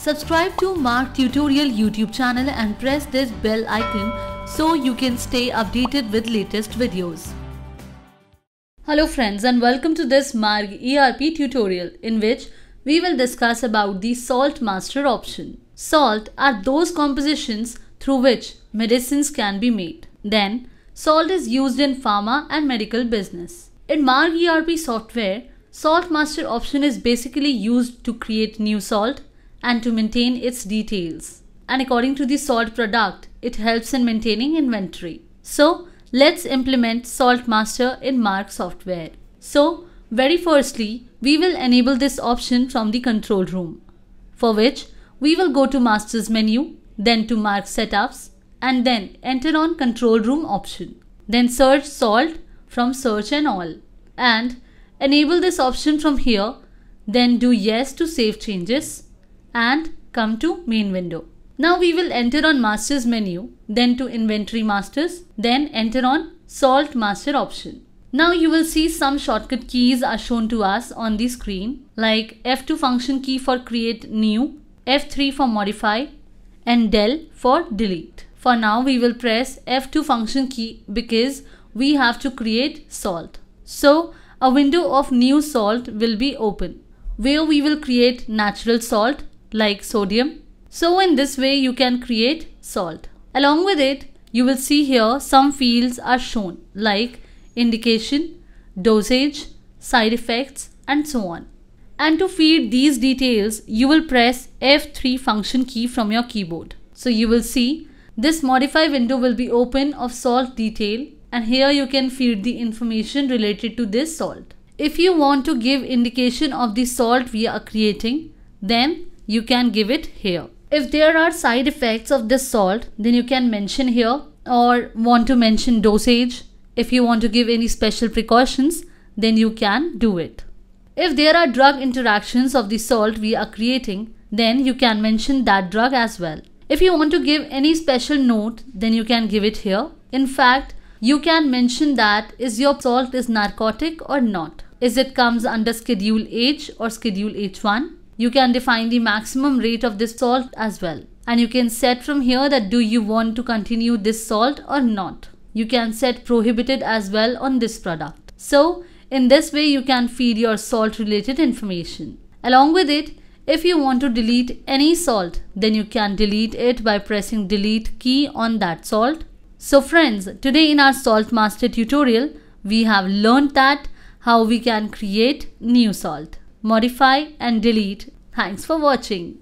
Subscribe to Mark Tutorial YouTube channel and press this bell icon so you can stay updated with latest videos. Hello friends and welcome to this Mark ERP tutorial in which we will discuss about the Salt Master option. Salt are those compositions through which medicines can be made. Then, salt is used in pharma and medical business. In Mark ERP software, Salt Master option is basically used to create new salt and to maintain its details. And according to the salt product, it helps in maintaining inventory. So, let's implement Salt Master in Mark software. So, very firstly, we will enable this option from the control room, for which we will go to Master's menu, then to Mark Setups, and then enter on Control Room option. Then search Salt from Search and All, and enable this option from here, then do Yes to save changes, and come to Main window. Now we will enter on Master's menu, then to Inventory Masters, then enter on Salt Master option. Now you will see some shortcut keys are shown to us on the screen, like F2 function key for create new, F3 for modify, and del for delete. For now we will press F2 function key because we have to create salt. So a window of new salt will be open, where we will create natural salt like sodium. So in this way you can create salt. Along with it, you will see here some fields are shown like indication, dosage, side effects, and so on. And to feed these details, you will press F3 function key from your keyboard. So you will see this modify window will be open of salt detail, and here you can feed the information related to this salt. If you want to give indication of the salt we are creating, then you can give it here. If there are side effects of this salt, then you can mention here, or want to mention dosage. If you want to give any special precautions, then you can do it. If there are drug interactions of the salt we are creating, then you can mention that drug as well. If you want to give any special note, then you can give it here. In fact, you can mention that is your salt is narcotic or not. Is it comes under Schedule H or Schedule H1? You can define the maximum rate of this salt as well. And you can set from here that do you want to continue this salt or not. You can set prohibited as well on this product. So in this way you can feed your salt related information. Along with it, if you want to delete any salt, then you can delete it by pressing delete key on that salt. So friends, today in our Salt Master tutorial, we have learned that how we can create new salt, modify and delete. Thanks for watching.